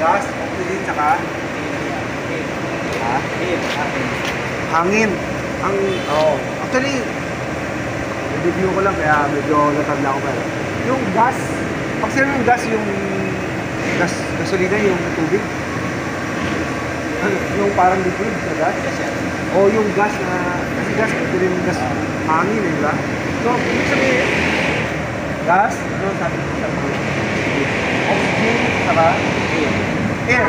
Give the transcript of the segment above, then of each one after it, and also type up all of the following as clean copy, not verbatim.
gas, oxygen, saka hangin. Actually, review ko lang kaya medyo natanda ko pero yung gas, pag sino yung gas, yung gasolina, yung tubig, yung parang liquid na gas, o yung gas na, kasi gas, ito rin yung gas, hangin, di ba? So, ibig sabihin, gas, ano sabi ko sa mga oxygen, saka air.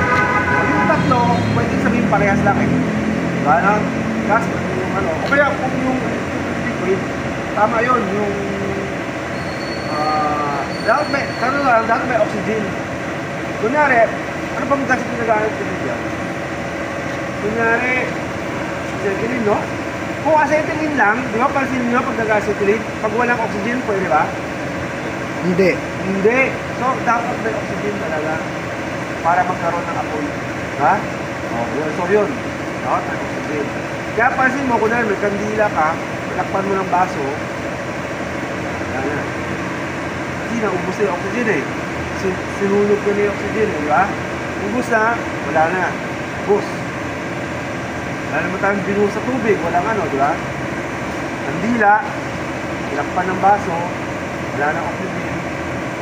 Yung tatlo, pwede sabihin parehas lang eh. Diba, no? Gas, yung ano, o kaya kung yung liquid, tama yun, yung dapat may oxygen. Kunyari, ano bang gas yung nag-aanap ko dyan? Kunyari, acetylene, no? Kung acetylene lang, di ba pansin nyo pag nag-acetylene, pag walang oxygen, pwede ba? Hindi. Hindi. So, dapat may oxygen talaga para magkaroon ng apoy. Ha? So yun. Dapat may oxygen. Kaya pansin mo, kung may kandila ka, malakpan mo ng baso, wala na. Kasi naubos na yung oxygen eh. Sinunog ko na yung oxygen, di ba? Ubus na, wala na. Ubus. Wala naman tayong binuhos sa tubig, walang ano, di ba? Kandila, malakpan ng baso, wala na oxygen,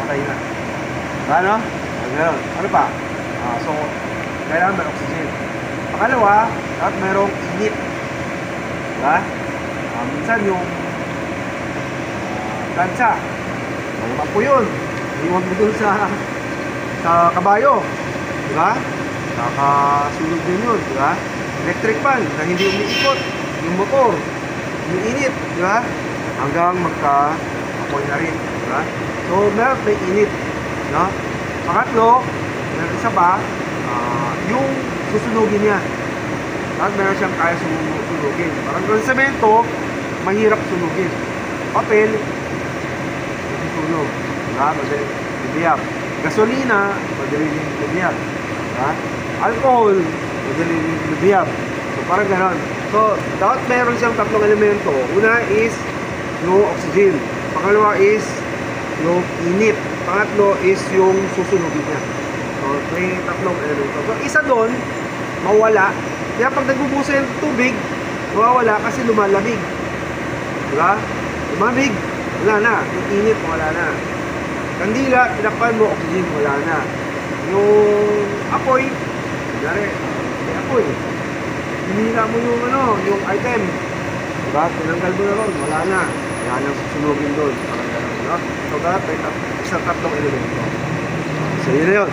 patay na. Ano? Ano pa? So, kailangan may oxygen. Pangalawa, dapat mayroong init. Diba? Minsan yung plancha, malamang po yun. Iwan mo dun sa kabayo. Diba? Nakasunog din yun. Diba? Electric fan na hindi umiikot. Yung motor, yung init. Diba? Hanggang magka-apoy na rin. Diba? So, meron may init. No? Pangatlo, meron isa pa, yung susunugin niya. At meron siyang kaya sunugin. Parang yung semento, mahirap sunugin. Papel, susunog. Diba? Madali libiyab. Gasolina, madali libiyab. Diba? Alcohol, madali libiyab. So, parang ganon. So, dapat meron siyang tatlong elemento. Una is yung oxygen. Pangalawa is yung init. Pangatlo is yung susunugin niya. So, may tatlong elemento. So, isa doon, mawala. Kaya pag nagbubusa yung tubig, mawawala kasi lumalamig. Diba? Lumamig, wala na. Yung init, wala na. Kandila, tinakpan mo, oxygen, wala na. Yung apoy, may apoy. Hinila mo yung yung item. Diba? Tinanggal mo na ron, wala na. Wala nang susunugin doon. Parang gano'n, no? So, dapat may isang tatlong elemento. So, yun na yun.